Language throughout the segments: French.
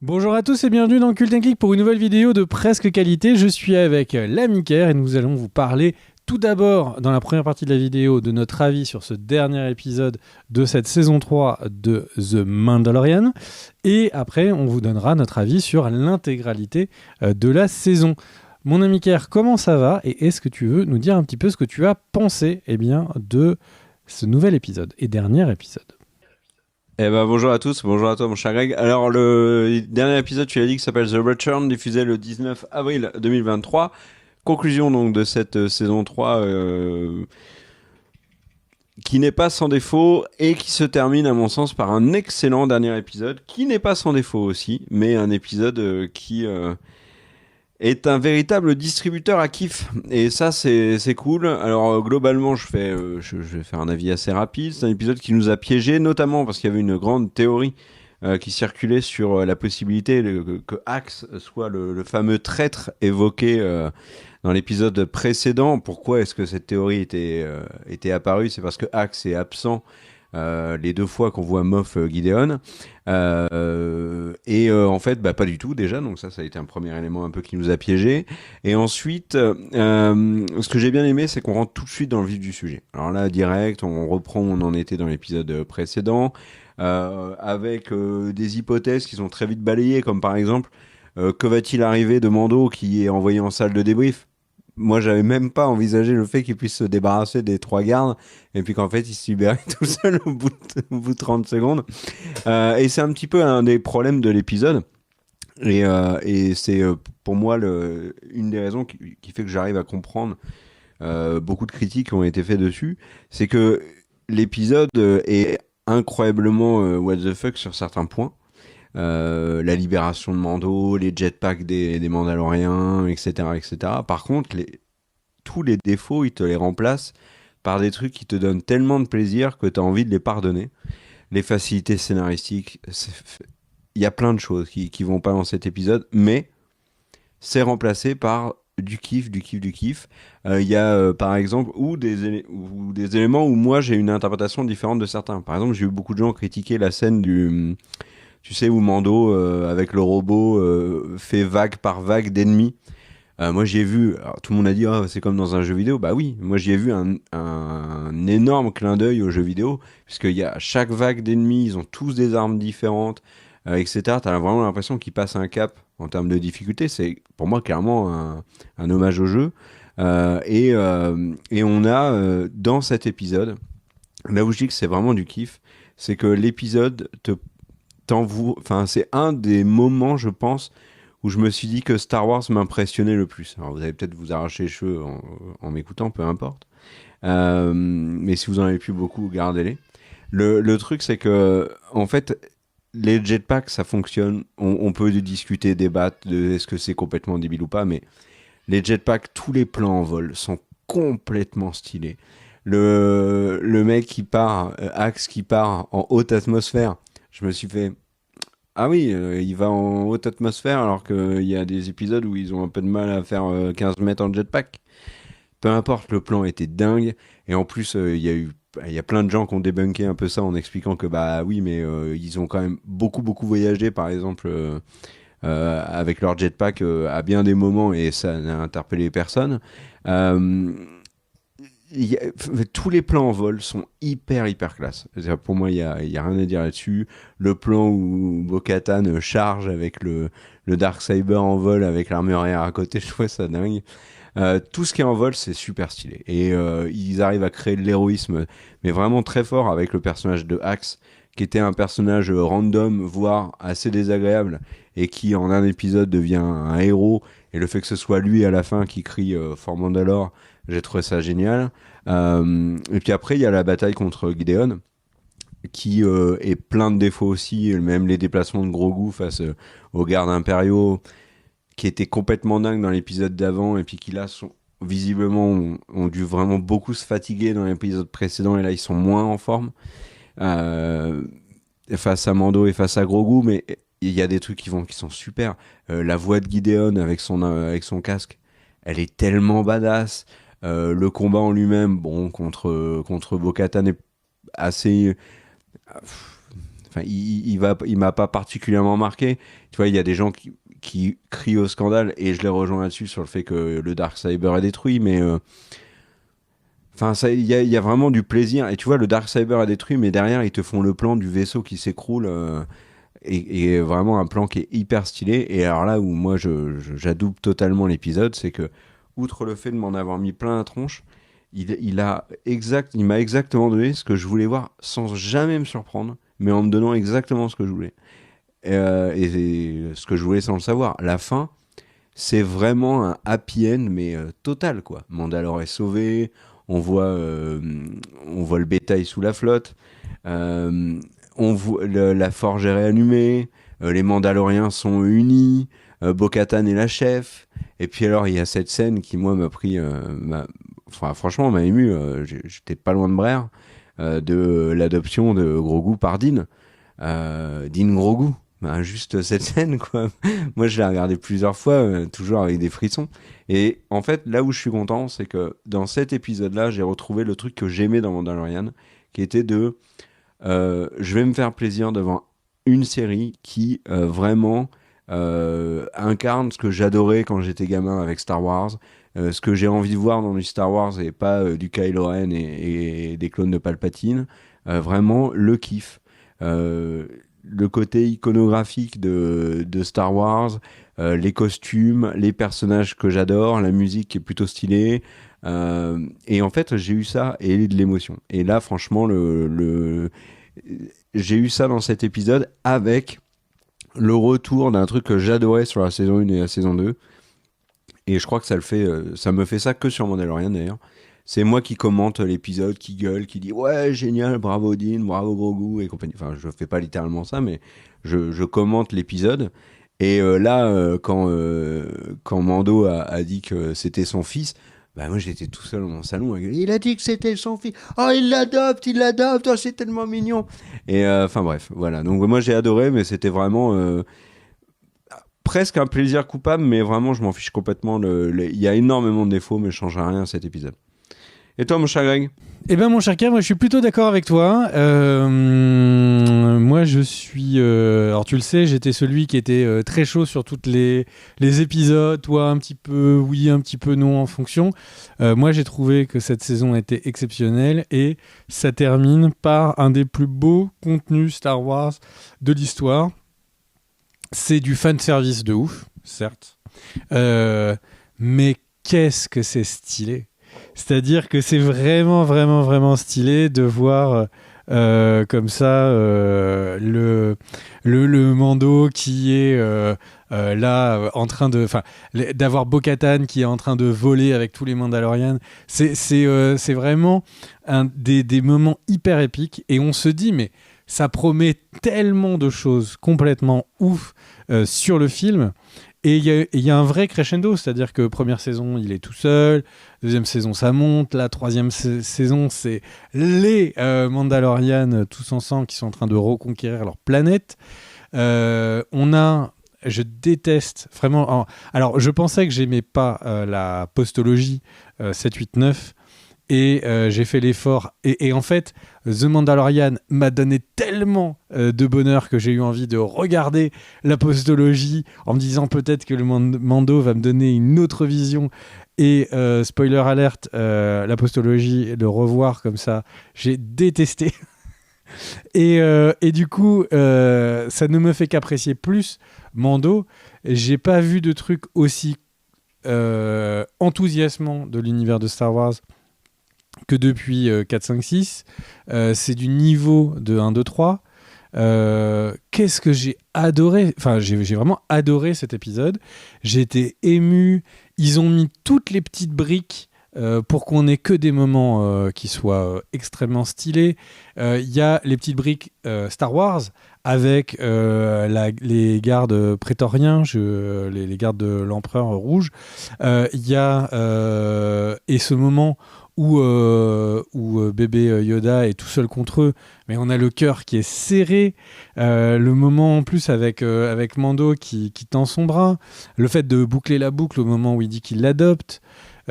Bonjour à tous et bienvenue dans Cult & Click pour une nouvelle vidéo de presque qualité. Je suis avec l'ami Ker et nous allons vous parler tout d'abord dans la première partie de la vidéo de notre avis sur ce dernier épisode de cette saison 3 de The Mandalorian. Et après, on vous donnera notre avis sur l'intégralité de la saison. Mon ami Ker, comment ça va et est-ce que tu veux nous dire un petit peu ce que tu as pensé de ce nouvel épisode et dernier épisode? Bonjour à tous, bonjour à toi mon cher Greg. Alors le dernier épisode, tu l'as dit, qui s'appelle The Return, diffusé le 19 avril 2023. Conclusion donc de cette saison 3 qui n'est pas sans défaut et qui se termine à mon sens par un excellent dernier épisode qui n'est pas sans défaut aussi, mais un épisode qui est un véritable distributeur à kiff. Et ça, c'est cool. Alors, globalement, je vais faire un avis assez rapide. C'est un épisode qui nous a piégés, notamment parce qu'il y avait une grande théorie qui circulait sur la possibilité que Axe soit le fameux traître évoqué dans l'épisode précédent. Pourquoi est-ce que cette théorie était apparue? C'est parce que Axe est absent les deux fois qu'on voit Moff Gideon. En fait, pas du tout déjà, donc ça a été un premier élément un peu qui nous a piégés. Et ensuite, ce que j'ai bien aimé, c'est qu'on rentre tout de suite dans le vif du sujet. Alors là, direct, on reprend où on en était dans l'épisode précédent, avec des hypothèses qui sont très vite balayées, comme par exemple, que va-t-il arriver de Mando qui est envoyé en salle de débrief? Moi, j'avais même pas envisagé le fait qu'il puisse se débarrasser des trois gardes et puis qu'en fait, il se libérait tout seul au bout de 30 secondes. Et c'est un petit peu un des problèmes de l'épisode. Et c'est pour moi une des raisons qui fait que j'arrive à comprendre beaucoup de critiques qui ont été faites dessus. C'est que l'épisode est incroyablement what the fuck sur certains points. La libération de Mando, les jetpacks des Mandaloriens, etc., etc. Par contre, tous les défauts, ils te les remplacent par des trucs qui te donnent tellement de plaisir que tu as envie de les pardonner. Les facilités scénaristiques, il y a plein de choses qui vont pas dans cet épisode, mais c'est remplacé par du kiff, du kiff, du kiff. Il y a par exemple ou des éléments où moi j'ai une interprétation différente de certains. Par exemple, j'ai eu beaucoup de gens critiquer la scène tu sais, où Mando, avec le robot, fait vague par vague d'ennemis. Moi, j'y ai vu, alors, tout le monde a dit, oh, c'est comme dans un jeu vidéo. Bah oui, moi, j'y ai vu un énorme clin d'œil au jeu vidéo, puisqu'il y a chaque vague d'ennemis, ils ont tous des armes différentes, etc. T'as vraiment l'impression qu'ils passent un cap en termes de difficulté. C'est, pour moi, clairement un hommage au jeu. Et on a, dans cet épisode, là où je dis que c'est vraiment du kiff, c'est que l'épisode enfin, c'est un des moments, je pense, où je me suis dit que Star Wars m'impressionnait le plus. Alors, vous allez peut-être vous arracher les cheveux en m'écoutant, peu importe. Mais si vous en avez plus beaucoup, gardez-les. Le truc, c'est que, en fait, les jetpacks, ça fonctionne. On peut discuter, débattre de est-ce que c'est complètement débile ou pas, mais les jetpacks, tous les plans en vol sont complètement stylés. Le mec qui part, Axe qui part en haute atmosphère, je me suis fait, ah oui, il va en haute atmosphère alors qu'il y a des épisodes où ils ont un peu de mal à faire 15 mètres en jetpack. Peu importe, le plan était dingue. Et en plus, il y a plein de gens qui ont débunké un peu ça en expliquant que bah oui, mais ils ont quand même beaucoup voyagé, par exemple, avec leur jetpack à bien des moments et ça n'a interpellé personne. Euh, Tous les plans en vol sont hyper classe. Pour moi, il y a rien à dire là-dessus. Le plan où Bo-Katan charge avec le Darksaber en vol avec l'armure arrière à côté, je trouve ça dingue. Tout ce qui est en vol, c'est super stylé. Et ils arrivent à créer de l'héroïsme, mais vraiment très fort avec le personnage de Axe, qui était un personnage random, voire assez désagréable, et qui en un épisode devient un héros. Et le fait que ce soit lui à la fin qui crie For Mandalore, j'ai trouvé ça génial. Et puis après, il y a la bataille contre Gideon, qui est plein de défauts aussi, même les déplacements de Grogu face aux gardes impériaux, qui étaient complètement dingues dans l'épisode d'avant, et puis qui là sont visiblement ont dû vraiment beaucoup se fatiguer dans l'épisode précédent, et là ils sont moins en forme euh, face à Mando et face à Grogu, mais il y a des trucs qui sont super. La voix de Gideon avec son casque, elle est tellement badass. Le combat en lui-même, bon, contre Bo-Katan est assez enfin, il m'a pas particulièrement marqué. Tu vois, il y a des gens qui crient au scandale et je les rejoins là-dessus sur le fait que le Darksaber est détruit, mais enfin, il y a vraiment du plaisir. Et tu vois, le Darksaber est détruit, mais derrière, ils te font le plan du vaisseau qui s'écroule. Et vraiment un plan qui est hyper stylé. Et alors là où moi j'adoube totalement l'épisode, c'est que, outre le fait de m'en avoir mis plein la tronche, il m'a exactement donné ce que je voulais voir sans jamais me surprendre, mais en me donnant exactement ce que je voulais. Et ce que je voulais sans le savoir. La fin, c'est vraiment un happy end, mais total, quoi. Mandalore est sauvé, on voit le bétail sous la flotte, euh, on voit la forge est réallumée, les Mandaloriens sont unis, Bo-Katan est la chef, et puis alors il y a cette scène qui, moi, m'a pris... enfin, franchement, m'a ému, j'étais pas loin de Brère, de l'adoption de Grogu par Din. Din Grogu. Ben, juste cette scène, quoi. Moi, je l'ai regardé plusieurs fois, toujours avec des frissons. Et en fait, là où je suis content, c'est que dans cet épisode-là, j'ai retrouvé le truc que j'aimais dans Mandalorian, qui était je vais me faire plaisir devant une série qui vraiment incarne ce que j'adorais quand j'étais gamin avec Star Wars, ce que j'ai envie de voir dans du Star Wars et pas du Kylo Ren et des clones de Palpatine. Vraiment le kiff. Le côté iconographique de Star Wars, les costumes, les personnages que j'adore, la musique qui est plutôt stylée. Et en fait, j'ai eu ça et de l'émotion. Et là, franchement, j'ai eu ça dans cet épisode avec le retour d'un truc que j'adorais sur la saison 1 et la saison 2. Et je crois que ça me fait ça que sur Mandalorian d'ailleurs. C'est moi qui commente l'épisode, qui gueule, qui dit ouais, génial, bravo Dean, bravo Grogu et compagnie. Enfin, je fais pas littéralement ça, mais je commente l'épisode. Et là, quand Mando a dit que c'était son fils, bah moi j'étais tout seul dans mon salon. Il a dit que c'était son fils. Oh, il l'adopte, oh, c'est tellement mignon. Et enfin bref, voilà. Donc moi j'ai adoré, mais c'était vraiment presque un plaisir coupable, mais vraiment je m'en fiche complètement. Il y a énormément de défauts, mais je changerai rien à cet épisode. Et toi, mon cher Greg? Eh ben, mon cher Kev, moi, je suis plutôt d'accord avec toi. Moi, je suis... alors, tu le sais, j'étais celui qui était très chaud sur toutes les épisodes. Toi, un petit peu oui, un petit peu non en fonction. Moi, j'ai trouvé que cette saison était exceptionnelle et ça termine par un des plus beaux contenus Star Wars de l'histoire. C'est du fanservice de ouf, certes. Mais qu'est-ce que c'est stylé! C'est-à-dire que c'est vraiment, vraiment, vraiment stylé de voir comme ça le Mando qui est là en train de... Enfin, d'avoir Bo-Katan qui est en train de voler avec tous les Mandalorians. C'est vraiment des moments hyper épiques. Et on se dit, mais ça promet tellement de choses complètement ouf sur le film. Et il y a un vrai crescendo, c'est-à-dire que première saison, il est tout seul, deuxième saison, ça monte, la troisième saison, c'est les Mandalorians tous ensemble qui sont en train de reconquérir leur planète. Je déteste vraiment... Alors, je pensais que j'aimais pas la postologie 7, 8, 9, et j'ai fait l'effort et en fait The Mandalorian m'a donné tellement de bonheur que j'ai eu envie de regarder la postologie en me disant peut-être que le Mando va me donner une autre vision et spoiler alert, la postologie, le revoir comme ça, j'ai détesté. Et du coup ça ne me fait qu'apprécier plus Mando. J'ai pas vu de truc aussi enthousiasmant de l'univers de Star Wars que depuis 4, 5, 6. C'est du niveau de 1, 2, 3. Qu'est-ce que j'ai adoré. Enfin, j'ai vraiment adoré cet épisode. J'ai été ému. Ils ont mis toutes les petites briques pour qu'on ait que des moments qui soient extrêmement stylés. Il y a les petites briques Star Wars avec les gardes prétoriens, les gardes de l'empereur rouge. Il y a et ce moment où bébé Yoda est tout seul contre eux, mais on a le cœur qui est serré. Le moment en plus avec Mando qui tend son bras, le fait de boucler la boucle au moment où il dit qu'il l'adopte,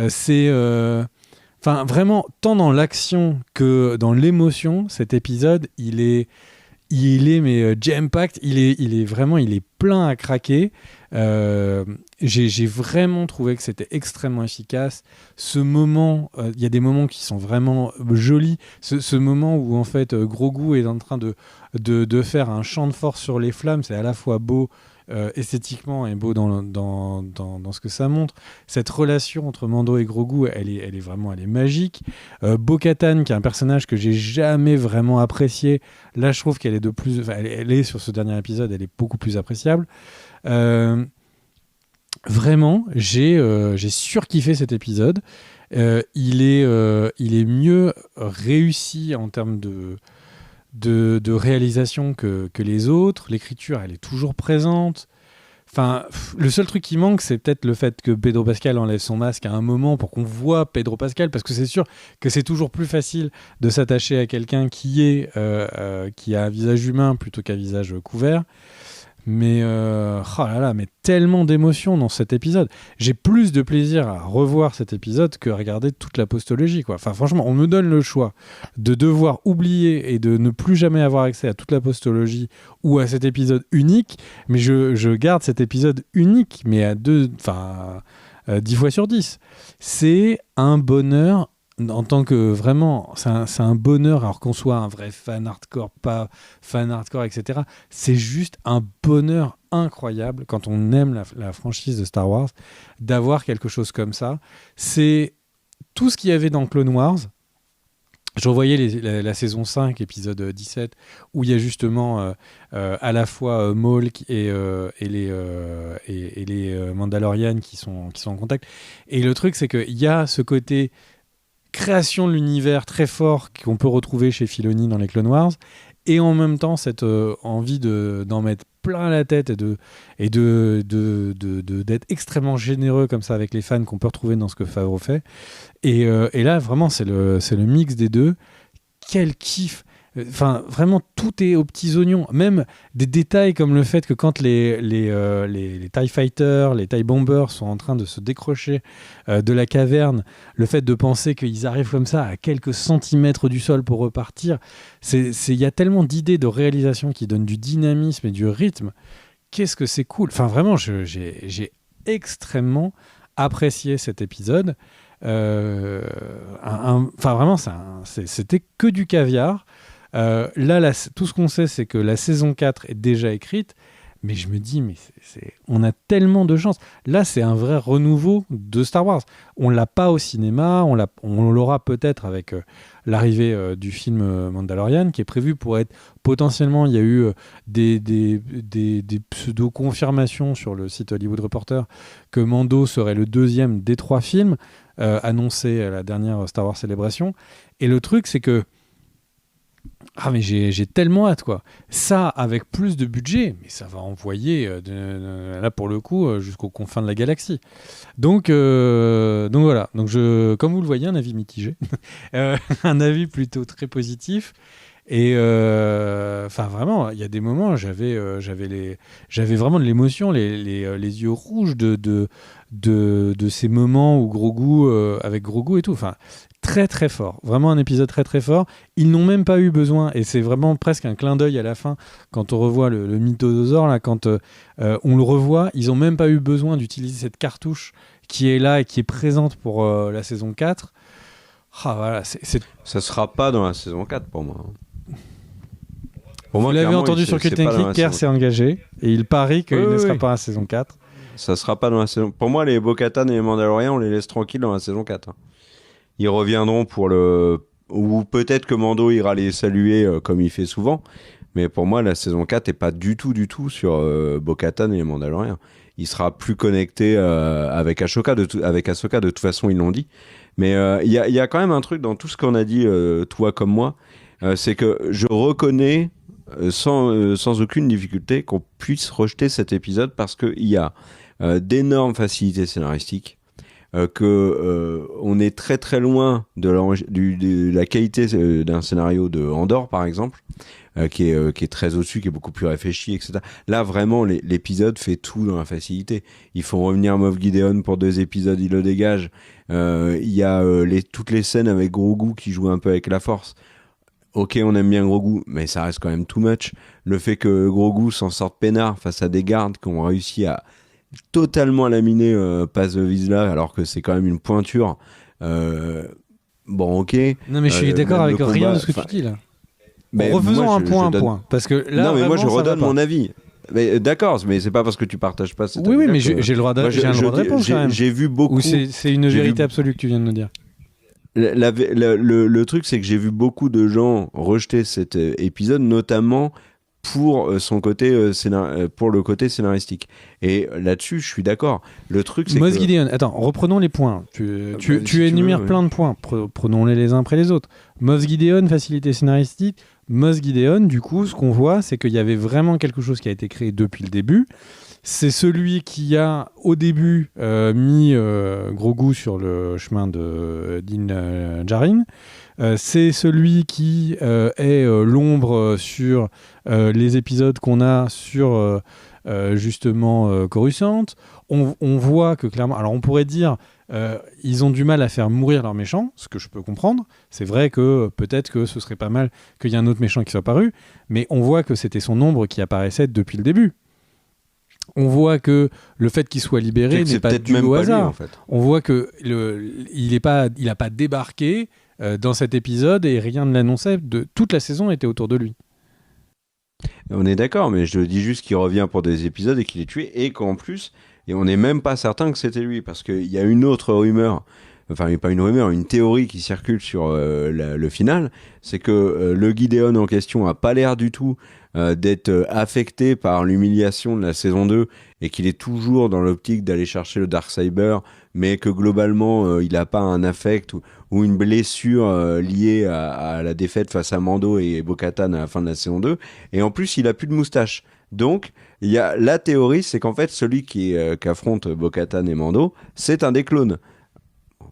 c'est vraiment tant dans l'action que dans l'émotion. Cet épisode, il est il est mais jam-packed, il est vraiment, il est plein à craquer. J'ai vraiment trouvé que c'était extrêmement efficace. Ce moment, il y a des moments qui sont vraiment jolis. Ce moment où en fait Grogu est en train de faire un chant de force sur les flammes, c'est à la fois beau esthétiquement et beau dans ce que ça montre. Cette relation entre Mando et Grogu, elle est vraiment, elle est magique. Bo-Katan, qui est un personnage que j'ai jamais vraiment apprécié, là je trouve qu'elle est de plus, enfin, elle est sur ce dernier épisode, elle est beaucoup plus appréciable. Vraiment, j'ai surkiffé cet épisode. Il est mieux réussi en termes de réalisation que les autres. L'écriture, elle est toujours présente. Enfin, le seul truc qui manque, c'est peut-être le fait que Pedro Pascal enlève son masque à un moment pour qu'on voit Pedro Pascal, parce que c'est sûr que c'est toujours plus facile de s'attacher à quelqu'un qui a un visage humain plutôt qu'un visage couvert. Mais oh là là, mais tellement d'émotions dans cet épisode. J'ai plus de plaisir à revoir cet épisode que à regarder toute la postologie, quoi. Enfin, franchement, on me donne le choix de devoir oublier et de ne plus jamais avoir accès à toute la postologie ou à cet épisode unique, mais je garde cet épisode unique, mais à 10 fois sur 10. C'est un bonheur. En tant que vraiment, c'est un bonheur, alors qu'on soit un vrai fan hardcore, pas fan hardcore, etc. C'est juste un bonheur incroyable quand on aime la franchise de Star Wars, d'avoir quelque chose comme ça. C'est tout ce qu'il y avait dans Clone Wars. Je revoyais la saison 5, épisode 17, où il y a justement à la fois Maul et les Mandalorians qui sont en contact. Et le truc, c'est qu'il y a ce côté création de l'univers très fort qu'on peut retrouver chez Filoni dans les Clone Wars, et en même temps cette envie d'en mettre plein la tête et d'être extrêmement généreux comme ça avec les fans qu'on peut retrouver dans ce que Favreau fait. Et là, vraiment, c'est le mix des deux. Quel kiff! Enfin, vraiment, tout est aux petits oignons. Même des détails comme le fait que quand les TIE Fighters, les TIE Bombers sont en train de se décrocher de la caverne, le fait de penser qu'ils arrivent comme ça à quelques centimètres du sol pour repartir, il y a tellement d'idées de réalisation qui donnent du dynamisme et du rythme. Qu'est-ce que c'est cool! Enfin, vraiment, j'ai extrêmement apprécié cet épisode. Vraiment, c'était que du caviar. Là, tout ce qu'on sait, c'est que la saison 4 est déjà écrite, mais je me dis, mais on a tellement de chance. Là, c'est un vrai renouveau de Star Wars. On l'a pas au cinéma, on l'aura peut-être avec l'arrivée du film Mandalorian, qui est prévu pour être potentiellement, il y a eu des pseudo-confirmations sur le site Hollywood Reporter que Mando serait le deuxième des 3 films annoncés à la dernière Star Wars Celebration. Et le truc, c'est que mais j'ai tellement hâte, quoi. Ça, avec plus de budget, mais ça va envoyer, là pour le coup, jusqu'aux confins de la galaxie. Donc voilà. Donc comme vous le voyez, un avis mitigé. Un avis plutôt très positif. Et vraiment, il y a des moments, j'avais vraiment de l'émotion, les yeux rouges de ces moments où avec Grogu et tout. Enfin, très très fort, vraiment un épisode très très fort. Ils n'ont même pas eu besoin, et c'est vraiment presque un clin d'œil à la fin quand on revoit le mythosaure là, quand on le revoit, ils n'ont même pas eu besoin d'utiliser cette cartouche qui est là et qui est présente pour la saison 4. Voilà, Ça sera pas dans la saison 4 pour moi. Vous l'avez entendu sur Cult & Geek, Kerr s'est engagé et il parie qu'il ne sera pas dans la saison 4. Ça sera pas dans la saison. Pour moi, les Bo-Katan et les Mandaloriens, on les laisse tranquilles dans la saison 4. Ils reviendront ou peut-être que Mando ira les saluer comme il fait souvent. Mais pour moi, la saison 4 est pas du tout sur Bo-Katan et les Mandaloriens. Il sera plus connecté avec Ahsoka. Avec Ahsoka, de toute façon, ils l'ont dit. Mais il y a quand même un truc dans tout ce qu'on a dit, toi comme moi, c'est que je reconnais sans aucune difficulté qu'on puisse rejeter cet épisode parce qu'il y a d'énormes facilités scénaristiques, on est très très loin de la qualité d'un scénario de Andor par exemple, qui est très au-dessus, qui est beaucoup plus réfléchi, etc. Là vraiment l'épisode fait tout dans la facilité. Ils font revenir Moff Gideon pour 2 épisodes, ils le dégagent. Il y a toutes les scènes avec Grogu qui joue un peu avec la force. ok, on aime bien Grogu, mais ça reste quand même too much. Le fait que Grogu s'en sorte peinard face à des gardes qui ont réussi à totalement laminer Paz Vizsla, alors que c'est quand même une pointure. Bon, ok. Non, mais je suis d'accord avec combat, rien de ce que tu dis là. Mais refaisons moi, un point, parce que là, non, mais moi je vraiment, redonne mon avis. Mais, d'accord, mais c'est pas parce que tu partages pas cet avis. Oui, mais j'ai le droit de répondre quand même. J'ai vu beaucoup. Ou c'est une vérité absolue que tu viens de nous dire. Le truc, c'est que j'ai vu beaucoup de gens rejeter cet épisode, notamment pour son côté pour le côté scénaristique. Et là-dessus, je suis d'accord. Le truc, c'est Moss que Gideon, attends, reprenons les points. Tu énumères plein de points. Prenons-les les uns après les autres. Moss Gideon, facilité scénaristique. Moss Gideon, du coup, ce qu'on voit, c'est qu'il y avait vraiment quelque chose qui a été créé depuis le début. C'est celui qui a, au début, mis Grogu sur le chemin de Din Djarin. C'est celui qui est l'ombre sur les épisodes qu'on a sur justement Coruscant. On voit que clairement, alors on pourrait dire ils ont du mal à faire mourir leurs méchants, ce que je peux comprendre. C'est vrai que peut-être que ce serait pas mal qu'il y ait un autre méchant qui soit apparu, mais on voit que c'était son ombre qui apparaissait depuis le début. On voit que le fait qu'il soit libéré n'est pas dû au hasard. Lui, en fait. On voit que il a pas débarqué dans cet épisode et rien ne l'annonçait. Toute la saison était autour de lui. On est d'accord, mais je dis juste qu'il revient pour des épisodes et qu'il est tué, et qu'en plus, et on n'est même pas certain que c'était lui, parce qu'il y a une autre rumeur, enfin pas une rumeur, une théorie qui circule sur le final, c'est que le Gideon en question a pas l'air du tout d'être affecté par l'humiliation de la saison 2 et qu'il est toujours dans l'optique d'aller chercher le Darksaber, mais que globalement il n'a pas un affect ou une blessure liée à la défaite face à Mando et Bo-Katan à la fin de la saison 2, et en plus il a plus de moustache. Donc il y a la théorie, c'est qu'en fait celui qui affronte Bo-Katan et Mando, c'est un des clones.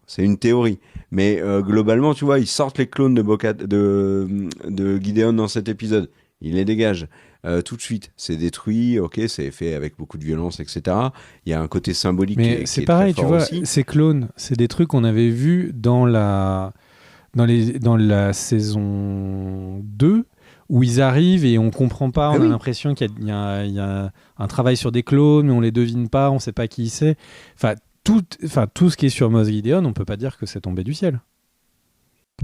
C'est une théorie, mais globalement tu vois, ils sortent les clones de Gideon dans cet épisode. Il les dégage tout de suite. C'est détruit, ok, c'est fait avec beaucoup de violence, etc. Il y a un côté symbolique. Mais c'est pareil, tu vois, aussi. Ces clones, c'est des trucs qu'on avait vus dans la saison 2, où ils arrivent et on comprend pas, on a l'impression qu'il y a un travail sur des clones, mais on les devine pas, on sait pas qui c'est. Enfin, tout ce qui est sur Moss Gideon, on peut pas dire que c'est tombé du ciel.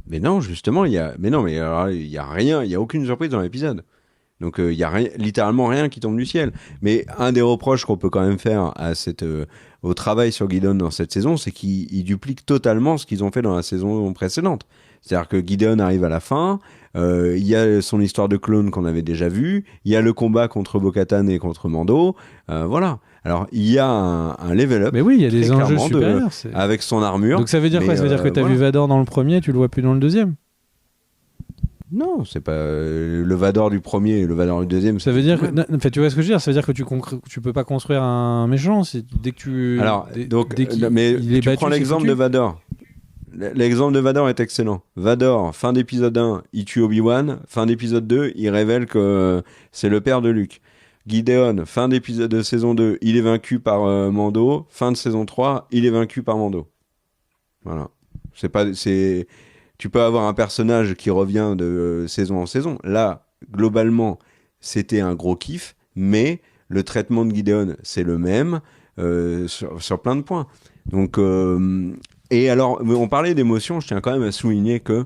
Mais non, justement, il y a rien, il y a aucune surprise dans l'épisode. Donc il y a littéralement rien qui tombe du ciel. Mais un des reproches qu'on peut quand même faire à au travail sur Gideon dans cette saison, c'est qu'ils dupliquent totalement ce qu'ils ont fait dans la saison précédente. C'est-à-dire que Gideon arrive à la fin, il y a son histoire de clone qu'on avait déjà vu, il y a le combat contre Bo-Katan et contre Mando, voilà. Alors il y a un level up. Mais oui, il y a des enjeux supérieurs. Avec son armure. Donc ça veut dire quoi ? Ça veut dire que tu as vu Vador dans le premier, tu le vois plus dans le deuxième ? Non, c'est pas le Vador du premier et le Vador du deuxième. Ça veut dire que, tu vois ce que je veux dire ? Ça veut dire que tu peux pas construire un méchant dès que tu. Alors, mais tu prends l'exemple de Vador. L'exemple de Vador est excellent. Vador, fin d'épisode 1, il tue Obi-Wan. Fin d'épisode 2, il révèle que c'est le père de Luke. Gideon, fin d'épisode de saison 2, il est vaincu par Mando. Fin de saison 3, il est vaincu par Mando. Voilà. Tu peux avoir un personnage qui revient de saison en saison. Là, globalement, c'était un gros kiff, mais le traitement de Gideon, c'est le même sur plein de points. Donc, et alors, on parlait d'émotion, je tiens quand même à souligner que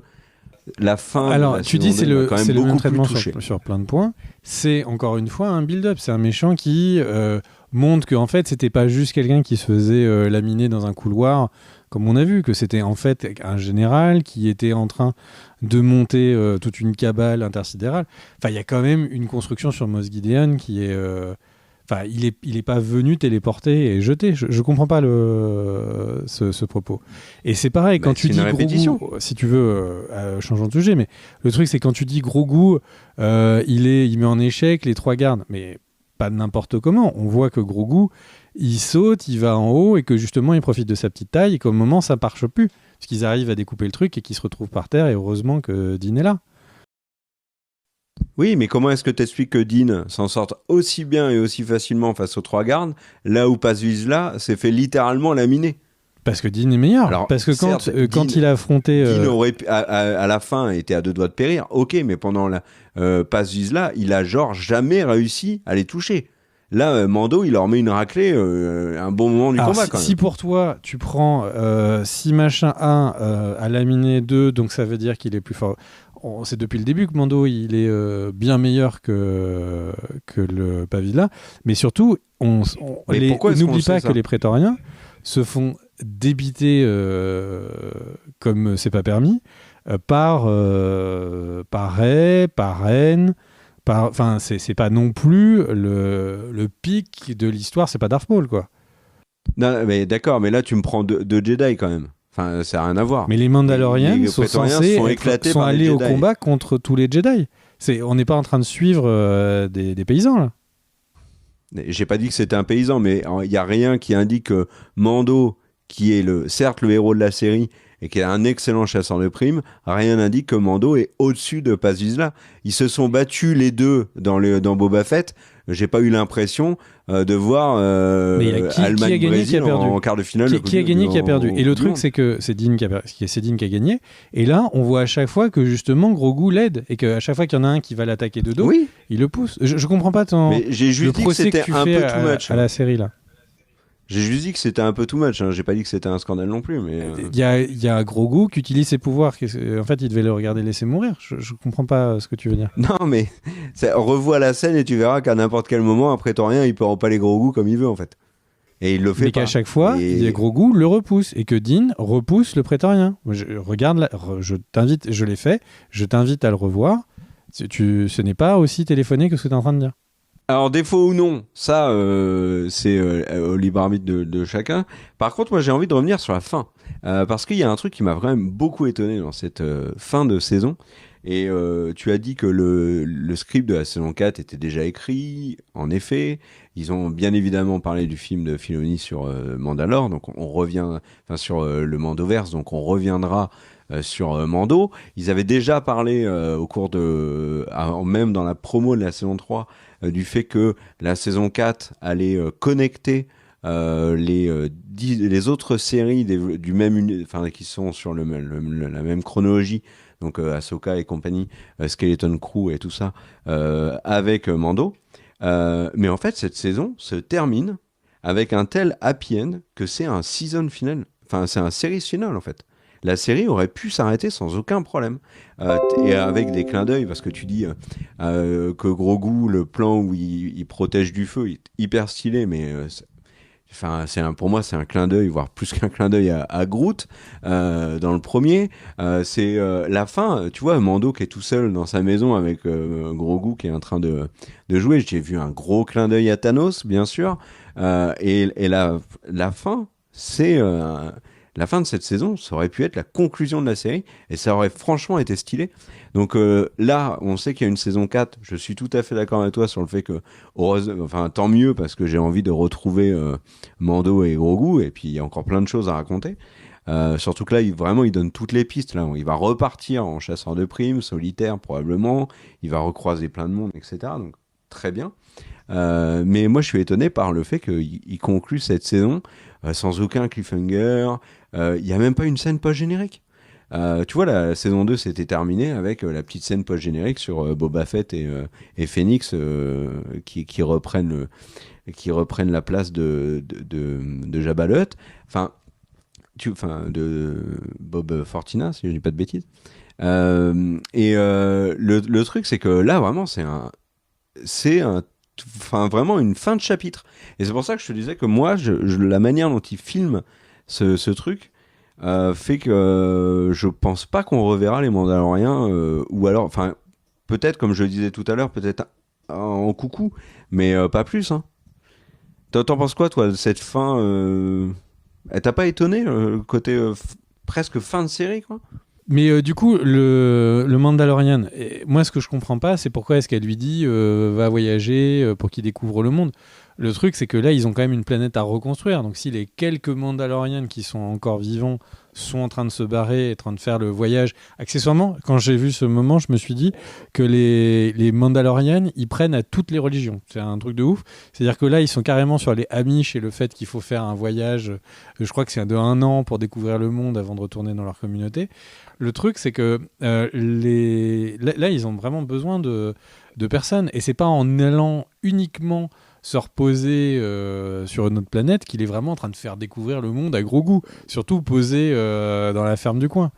la fin. Alors, de la tu dis c'est le même traitement sur plein de points. C'est encore une fois un build-up. C'est un méchant qui montre qu'en fait, c'était pas juste quelqu'un qui se faisait laminer dans un couloir, comme on a vu, que c'était en fait un général qui était en train de monter toute une cabale intersidérale. Enfin, il y a quand même une construction sur Moss Gideon qui est. Enfin, il est pas venu téléporter et jeter. Je comprends pas ce propos. Et c'est pareil quand tu dis Grogu, si tu veux, changeons de sujet, mais le truc c'est quand tu dis Grogu, il met en échec les trois gardes, mais pas n'importe comment. On voit que Grogu, il saute, il va en haut et que justement il profite de sa petite taille et qu'au moment ça marche plus, parce qu'ils arrivent à découper le truc et qu'ils se retrouvent par terre et heureusement que Din est là. Oui, mais comment est-ce que tu expliques que Din s'en sorte aussi bien et aussi facilement face aux trois gardes, là où Paz Vizsla s'est fait littéralement laminer ? Parce que Dean est meilleur. Alors, parce que certes, quand Dean- il a affronté... Dean aurait à la fin était à deux doigts de périr, ok, mais pendant la Paz Vizsla, il a genre jamais réussi à les toucher. Là, Mando, il leur met une raclée un bon moment du alors, combat si, quand même. si pour toi, tu prends si machin 1 à laminer 2, donc ça veut dire qu'il est plus fort. C'est depuis le début que Mando il est bien meilleur que le Pavila, mais surtout Mais pourquoi est-ce qu'on n'oublie sait pas ça que les prétoriens se font débiter comme c'est pas permis par Rey, par Ren, enfin c'est pas non plus le pic de l'histoire, c'est pas Darth Maul quoi. Non, mais d'accord, mais là tu me prends deux Jedi quand même. Enfin, ça n'a rien à voir. Mais les Mandalorians Les sont prétoriens censés sont éclatés sont par les allés au Jedi. combat contre tous les Jedi. On n'est pas en train de suivre des paysans là. J'ai pas dit que c'était un paysan, mais il y a rien qui indique que Mando, qui est certes le héros de la série et qui est un excellent chasseur de primes, rien n'indique que Mando est au-dessus de Paz Vizsla. Ils se sont battus les deux dans Boba Fett. J'ai pas eu l'impression de voir Mais il y a qui a Allemagne gagné, Brésil qui a perdu en quart de finale. Qui a gagné, qui a perdu. Et le truc, c'est c'est que c'est Dean qui a gagné. Et là, on voit à chaque fois que justement Grogu l'aide et qu'à chaque fois qu'il y en a un qui va l'attaquer de dos, oui, il le pousse. Je comprends pas mais j'ai le juste dit que procès c'était tu un fais peu too much. à la série là. J'ai juste dit que c'était un peu too much. J'ai pas dit que c'était un scandale non plus. Mais Il y a Grogu qui utilise ses pouvoirs. En fait, il devait le regarder laisser mourir. Je comprends pas ce que tu veux dire. non, mais revois la scène et tu verras qu'à n'importe quel moment, un prétorien, il peut empaler Grogu comme il veut en fait. Et il le fait Mais pas. qu'à chaque fois, Grogu le repousse et que Dean repousse le prétorien. Je l'ai fait. Je t'invite à le revoir. Ce n'est pas aussi téléphoné que ce que tu es en train de dire. Alors, défaut ou non, ça, c'est au libre arbitre de chacun. Par contre, moi, j'ai envie de revenir sur la fin. Parce qu'il y a un truc qui m'a vraiment beaucoup étonné dans cette fin de saison. Et tu as dit que le script de la saison 4 était déjà écrit. En effet, ils ont bien évidemment parlé du film de Filoni sur Mandalore. Donc, on revient sur le Mandoverse. Donc, on reviendra sur Mando. Ils avaient déjà parlé au cours même dans la promo de la saison 3 du fait que la saison 4 allait connecter les autres séries du même qui sont sur la même chronologie, donc Ahsoka et compagnie, Skeleton Crew et tout ça, avec Mando. Mais en fait, cette saison se termine avec un tel happy end que c'est un season final. Enfin, c'est un series final en fait. La série aurait pu s'arrêter sans aucun problème. Et avec des clins d'œil, parce que tu dis que Grogu, le plan où il protège du feu, il est hyper stylé, mais pour moi, c'est un clin d'œil, voire plus qu'un clin d'œil à Groot dans le premier. C'est la fin, tu vois, Mando qui est tout seul dans sa maison avec Grogu qui est en train de jouer. J'ai vu un gros clin d'œil à Thanos, bien sûr. Et la fin, c'est... la fin de cette saison, ça aurait pu être la conclusion de la série et ça aurait franchement été stylé. Donc là, on sait qu'il y a une saison 4. Je suis tout à fait d'accord avec toi sur le fait que, tant mieux parce que j'ai envie de retrouver Mando et Grogu et puis il y a encore plein de choses à raconter. Surtout que là, il donne toutes les pistes. Là, il va repartir en chasseur de primes, solitaire probablement. Il va recroiser plein de monde, etc. Donc très bien. Mais moi, je suis étonné par le fait qu'il conclut cette saison sans aucun cliffhanger. Il n'y a même pas une scène post-générique. Tu vois, la saison 2 s'était terminée avec la petite scène post-générique sur Boba Fett et Phoenix qui reprennent la place de Jabba the Hutt. De Bob Fortina, si je dis pas de bêtises. Le truc, c'est que là, vraiment, vraiment une fin de chapitre. Et c'est pour ça que je te disais que moi, la manière dont il filme ce truc fait que je pense pas qu'on reverra les Mandaloriens ou alors, peut-être, comme je le disais tout à l'heure, peut-être en coucou, mais pas plus. Hein. T'en penses quoi, toi, de cette fin elle t'a pas étonné, le côté presque fin de série, quoi? Mais du coup, le Mandalorian, moi ce que je comprends pas, c'est pourquoi est-ce qu'elle lui dit va voyager pour qu'il découvre le monde. Le truc, c'est que là, ils ont quand même une planète à reconstruire. Donc, si les quelques Mandalorians qui sont encore vivants sont en train de se barrer, en train de faire le voyage, accessoirement, quand j'ai vu ce moment, je me suis dit que les Mandalorians, ils prennent à toutes les religions. C'est un truc de ouf. C'est-à-dire que là, ils sont carrément sur les Amish et le fait qu'il faut faire un voyage, je crois que c'est de 1 an pour découvrir le monde avant de retourner dans leur communauté. Le truc, c'est que là, ils ont vraiment besoin de personnes. Et c'est pas en allant uniquement se reposer sur une autre planète qu'il est vraiment en train de faire découvrir le monde à gros goût, surtout posé dans la ferme du coin.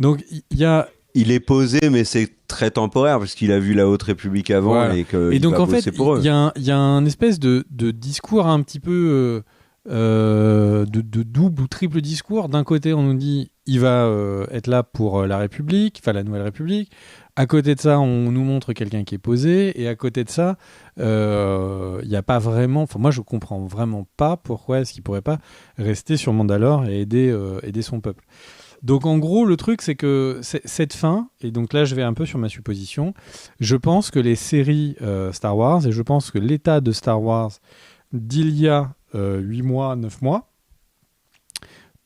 Donc il y a... Il est posé, mais c'est très temporaire parce qu'il a vu la Haute République avant, Voilà. et donc va en fait, bosser pour eux. il y a un espèce de discours un petit peu de double ou triple discours. D'un côté, on nous dit il va être là pour la République, enfin la Nouvelle République. À côté de ça, on nous montre quelqu'un qui est posé. Et à côté de ça, il n'y a pas vraiment... Enfin, moi, je comprends vraiment pas pourquoi est-ce qu'il pourrait pas rester sur Mandalore et aider son peuple. Donc, en gros, le truc, c'est que cette fin, et donc là, je vais un peu sur ma supposition, je pense que les séries Star Wars, et je pense que l'état de Star Wars d'il y a 8 mois, 9 mois,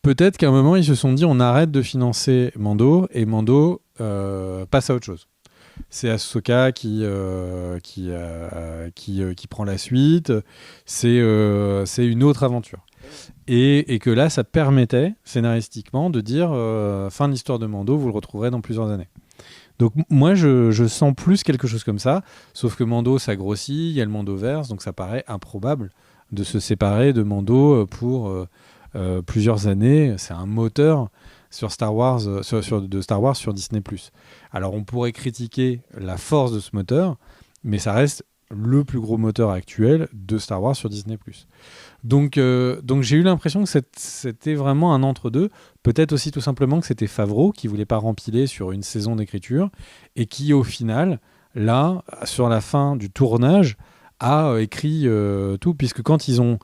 peut-être qu'à un moment, ils se sont dit on arrête de financer Mando, et Mando passe à autre chose. C'est Ahsoka qui prend la suite, c'est une autre aventure. Et que là, ça permettait, scénaristiquement, de dire fin de l'histoire de Mando, vous le retrouverez dans plusieurs années. Donc moi, je sens plus quelque chose comme ça, sauf que Mando, ça grossit, il y a le Mandoverse, donc ça paraît improbable de se séparer de Mando pour plusieurs années. C'est un moteur sur Star Wars, de Star Wars sur Disney+. Alors on pourrait critiquer la force de ce moteur, mais ça reste le plus gros moteur actuel de Star Wars sur Disney+. Donc j'ai eu l'impression que c'était vraiment un entre-deux. Peut-être aussi tout simplement que c'était Favreau qui voulait pas rempiler sur une saison d'écriture et qui au final, là, sur la fin du tournage, a écrit tout, puisque quand ils ont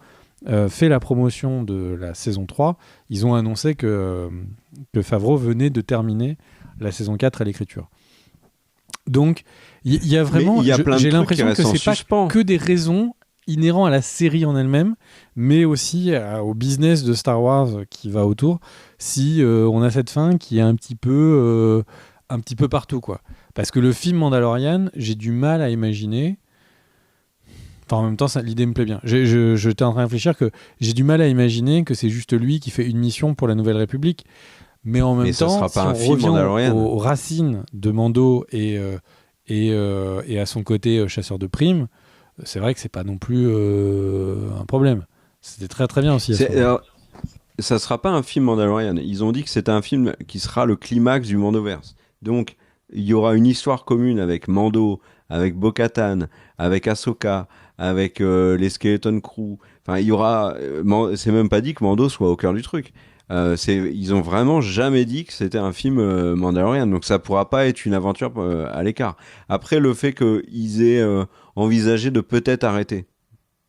fait la promotion de la saison 3, ils ont annoncé que Favreau venait de terminer la saison 4 à l'écriture. Donc, il y a vraiment... J'ai l'impression que c'est pas que des raisons inhérentes à la série en elle-même, mais aussi au business de Star Wars qui va autour, si on a cette fin qui est un petit peu partout, quoi. Parce que le film Mandalorian, j'ai du mal à imaginer... Enfin, en même temps, l'idée me plaît bien. J'étais en train de réfléchir que j'ai du mal à imaginer que c'est juste lui qui fait une mission pour la Nouvelle République. Mais en même temps, si on revient aux racines de Mando et à son côté chasseur de primes, c'est vrai que c'est pas non plus un problème. C'était très très bien aussi. Ça sera pas un film Mandalorian. Ils ont dit que c'était un film qui sera le climax du Mandoverse. Donc, il y aura une histoire commune avec Mando, avec Bo-Katan, avec Ahsoka, avec les Skeleton Crew. Enfin, il y aura... c'est même pas dit que Mando soit au cœur du truc. Ils ont vraiment jamais dit que c'était un film Mandalorian, donc ça pourra pas être une aventure à l'écart. Après, le fait qu'ils aient envisagé de peut-être arrêter,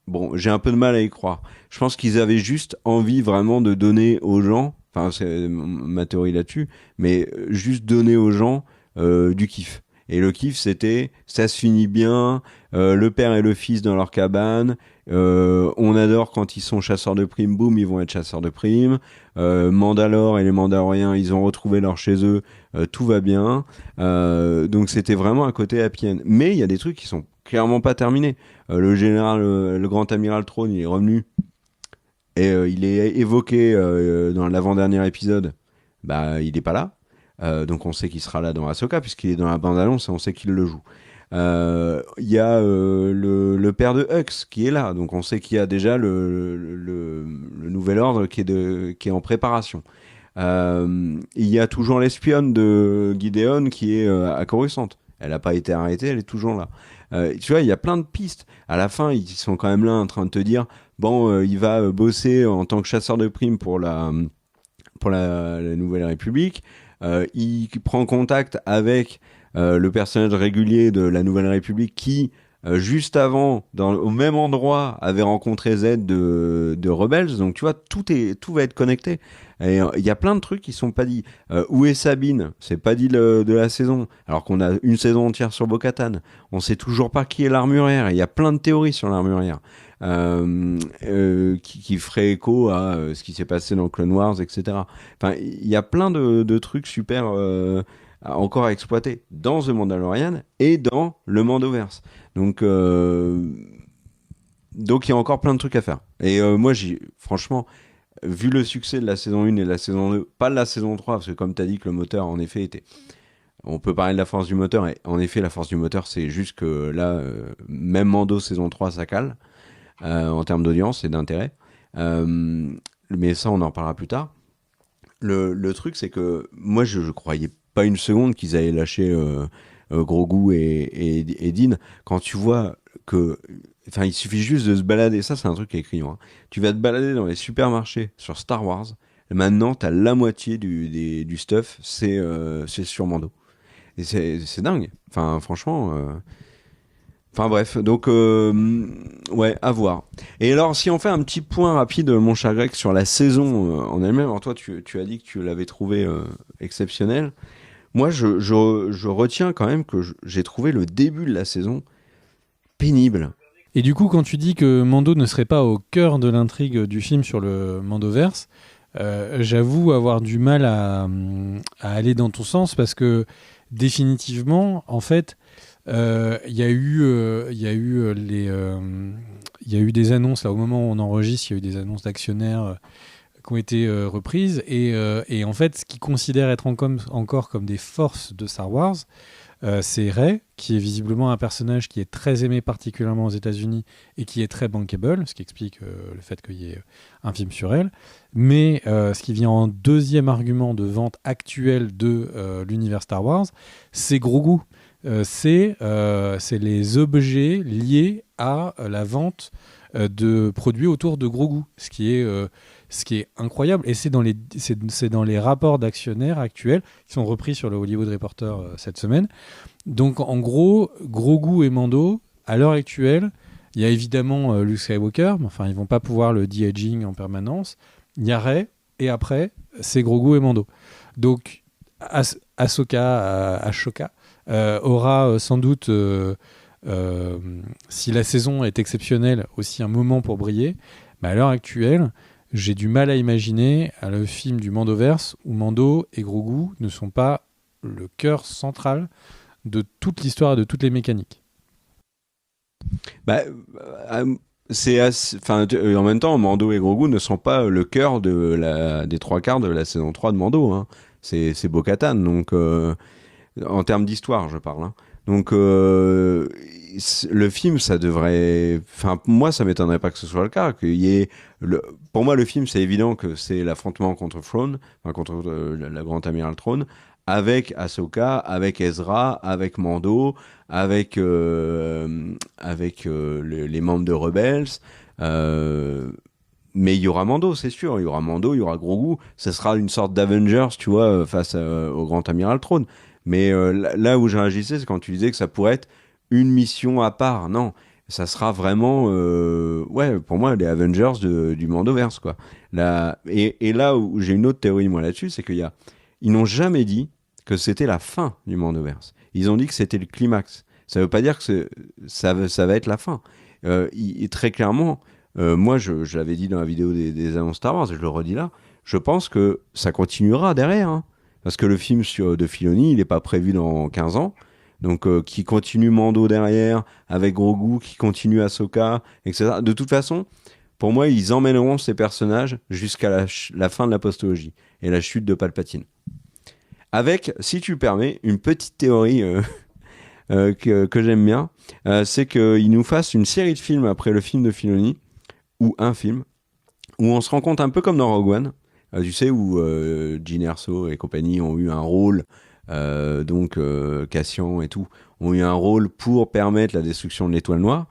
bon, j'ai un peu de mal à y croire. Je pense qu'ils avaient juste envie vraiment de donner aux gens, enfin c'est ma théorie là-dessus, mais juste donner aux gens du kiff. Et le kiff, c'était, ça se finit bien, le père et le fils dans leur cabane, on adore quand ils sont chasseurs de primes, boum, ils vont être chasseurs de primes, Mandalore et les Mandaloriens, ils ont retrouvé leur chez eux, tout va bien, donc c'était vraiment un côté happy end. Mais il y a des trucs qui sont clairement pas terminés. Le général, le grand amiral Thrawn, il est revenu, et il est évoqué dans l'avant-dernier épisode, bah il est pas là. Donc on sait qu'il sera là dans Ahsoka puisqu'il est dans la bande-annonce et on sait qu'il le joue. Il y a le père de Hux qui est là, donc on sait qu'il y a déjà le nouvel ordre qui est en préparation. Il y a toujours l'espionne de Gideon qui est à Coruscant. Elle n'a pas été arrêtée, elle est toujours là. Tu vois, il y a plein de pistes. À la fin, ils sont quand même là en train de te dire bon, il va bosser en tant que chasseur de primes pour la Nouvelle République. Il prend contact avec le personnage régulier de la Nouvelle République qui, juste avant, au même endroit, avait rencontré Z de Rebels. Donc tu vois, tout va être connecté. Et il y a plein de trucs qui sont pas dits. Où est Sabine ? C'est pas dit de la saison. Alors qu'on a une saison entière sur Bo-Katan. On sait toujours pas qui est l'armurière. Il y a plein de théories sur l'armurière. qui ferait écho à ce qui s'est passé dans Clone Wars, etc. Enfin, il y a plein de trucs super encore à exploiter dans The Mandalorian et dans le Mandoverse. Donc il y a encore plein de trucs à faire. Et moi, franchement, vu le succès de la saison 1 et de la saison 2, pas de la saison 3, parce que comme tu as dit que le moteur, en effet, était... On peut parler de la force du moteur, et en effet, la force du moteur, c'est juste que là, même Mando saison 3, ça cale, en termes d'audience et d'intérêt. Mais ça, on en parlera plus tard. Le truc, c'est que moi, je croyais pas une seconde qu'ils allaient lâcher Grogu et Din. Quand tu vois que... Enfin, il suffit juste de se balader. Ça, c'est un truc qui est criant. Hein. Tu vas te balader dans les supermarchés sur Star Wars. Et maintenant, t'as la moitié du stuff, c'est sur Mando. Et c'est dingue. Enfin, franchement... Enfin bref, donc ouais, à voir. Et alors, si on fait un petit point rapide, mon cher Greg, sur la saison en elle-même, alors toi, tu as dit que tu l'avais trouvé exceptionnelle. Moi, je retiens quand même que j'ai trouvé le début de la saison pénible. Et du coup, quand tu dis que Mando ne serait pas au cœur de l'intrigue du film sur le Mandoverse, j'avoue avoir du mal à aller dans ton sens parce que définitivement, en fait, il y a eu des annonces là au moment où on enregistre, il y a eu des annonces d'actionnaires qui ont été reprises et en fait, ce qu'ils considèrent être encore comme des forces de Star Wars. C'est Rey, qui est visiblement un personnage qui est très aimé particulièrement aux États-Unis et qui est très bankable, ce qui explique le fait qu'il y ait un film sur elle. Mais ce qui vient en deuxième argument de vente actuel de l'univers Star Wars, c'est Grogu. C'est les objets liés à la vente de produits autour de Grogu, ce qui est incroyable. Et c'est dans les rapports d'actionnaires actuels qui sont repris sur le Hollywood Reporter cette semaine. Donc en gros, Grogu et Mando, à l'heure actuelle, il y a évidemment Luke Skywalker, mais enfin ils vont pas pouvoir le de-aging en permanence. Il y a Rey, et après, c'est Grogu et Mando. Donc Ashoka aura sans doute, si la saison est exceptionnelle, aussi un moment pour briller. Mais à l'heure actuelle, j'ai du mal à imaginer le film du Mandoverse où Mando et Grogu ne sont pas le cœur central de toute l'histoire et de toutes les mécaniques. Bah, en même temps, Mando et Grogu ne sont pas le cœur des trois quarts de la saison 3 de Mando. Hein. C'est Bo-Katan, donc en termes d'histoire, je parle. Hein. Donc le film, ça devrait... Enfin, moi, ça m'étonnerait pas que ce soit le cas. Pour moi, le film, c'est évident que c'est l'affrontement contre Thrawn, enfin, contre la Grande Amiral Thrawn, avec Ahsoka, avec Ezra, avec Mando, avec les membres de Rebels. Mais il y aura Mando, c'est sûr. Il y aura Mando, il y aura Grogu. Ce sera une sorte d'Avengers, tu vois, face au Grand Amiral Thrawn. Mais là où j'ai réagissé, c'est quand tu disais que ça pourrait être une mission à part. Non, ça sera vraiment, ouais, pour moi, les Avengers du Mandoverse, quoi. Et là où j'ai une autre théorie, moi, là-dessus, c'est ils n'ont jamais dit que c'était la fin du Mandoverse. Ils ont dit que c'était le climax. Ça veut pas dire que ça va être la fin. Très clairement, moi, je l'avais dit dans la vidéo des annonces Star Wars, et je le redis là, je pense que ça continuera derrière, hein. Parce que le film de Filoni, il n'est pas prévu dans 15 ans. Donc, qui continue Mando derrière, avec Grogu, qui continue Ahsoka, etc. De toute façon, pour moi, ils emmèneront ces personnages jusqu'à la fin de la postologie et la chute de Palpatine. Avec, si tu permets, une petite théorie que j'aime bien, c'est qu'ils nous fassent une série de films après le film de Filoni, ou un film, où on se rend compte un peu comme dans Rogue One, tu sais, où Jyn Erso et compagnie ont eu un rôle, donc Cassian et tout, ont eu un rôle pour permettre la destruction de l'Étoile Noire,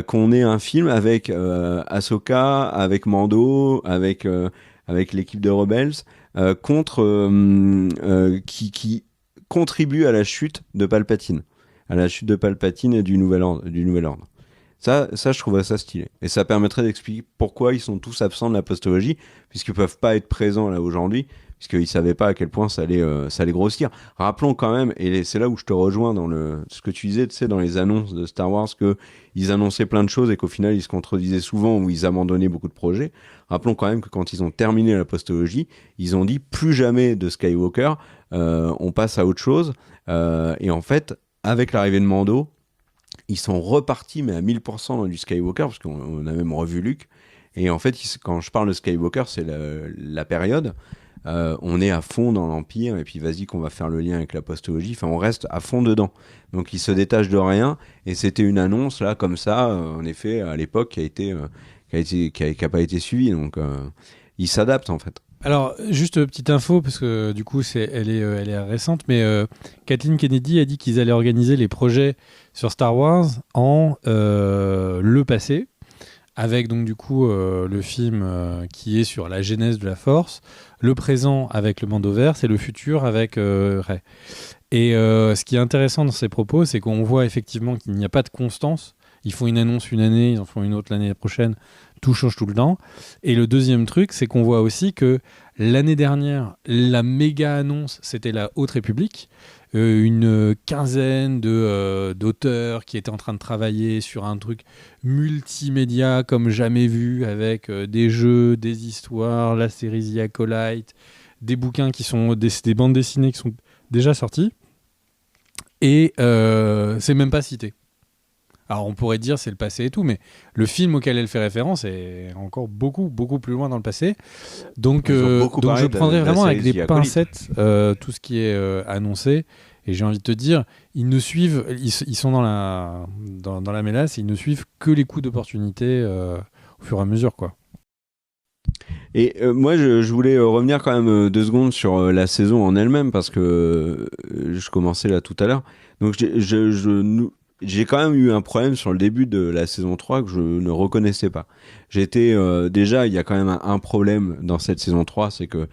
qu'on ait un film avec Ahsoka, avec Mando, avec l'équipe de Rebels, qui contribue à la chute de Palpatine, et du Nouvel Ordre. Ça, je trouverais ça stylé. Et ça permettrait d'expliquer pourquoi ils sont tous absents de la postologie, puisqu'ils peuvent pas être présents là aujourd'hui, puisqu'ils savaient pas à quel point ça allait grossir. Rappelons quand même, et c'est là où je te rejoins dans ce que tu disais, tu sais, dans les annonces de Star Wars, que ils annonçaient plein de choses et qu'au final ils se contredisaient souvent ou ils abandonnaient beaucoup de projets. Rappelons quand même que quand ils ont terminé la postologie, ils ont dit plus jamais de Skywalker, on passe à autre chose. Et en fait, avec l'arrivée de Mando, ils sont repartis, mais à 1000% dans du Skywalker, parce qu'on a même revu Luke. Et en fait, quand je parle de Skywalker, c'est la période. On est à fond dans l'Empire, et puis vas-y qu'on va faire le lien avec la postologie. Enfin, on reste à fond dedans. Donc, ils se détachent de rien. Et c'était une annonce, là, comme ça, en effet, à l'époque, qui a pas été suivie. Donc, ils s'adaptent, en fait. Alors, juste petite info, parce que du coup, elle est récente, mais Kathleen Kennedy a dit qu'ils allaient organiser les projets sur Star Wars en le passé, avec donc du coup le film qui est sur la genèse de la Force, le présent avec le Mandoverse et le futur avec Rey. Et ce qui est intéressant dans ces propos, c'est qu'on voit effectivement qu'il n'y a pas de constance. Ils font une annonce une année, ils en font une autre l'année prochaine. Tout change tout le temps. Et le deuxième truc, c'est qu'on voit aussi que l'année dernière, la méga annonce, c'était la Haute République. Une quinzaine d'auteurs qui étaient en train de travailler sur un truc multimédia comme jamais vu, avec des jeux, des histoires, la série The Acolyte, des bouquins qui sont des bandes dessinées qui sont déjà sorties. Et c'est même pas cité. Alors on pourrait dire c'est le passé et tout, mais le film auquel elle fait référence est encore beaucoup, beaucoup plus loin dans le passé. Donc je prendrais vraiment avec des pincettes tout ce qui est annoncé. Et j'ai envie de te dire, ils sont dans la mélasse, et ils ne suivent que les coups d'opportunité au fur et à mesure, quoi. Et moi, je voulais revenir quand même 2 secondes sur la saison en elle-même, parce que je commençais là tout à l'heure. Donc j'ai quand même eu un problème sur le début de la saison 3 que je ne reconnaissais pas. Déjà, il y a quand même un problème dans cette saison 3, c'est que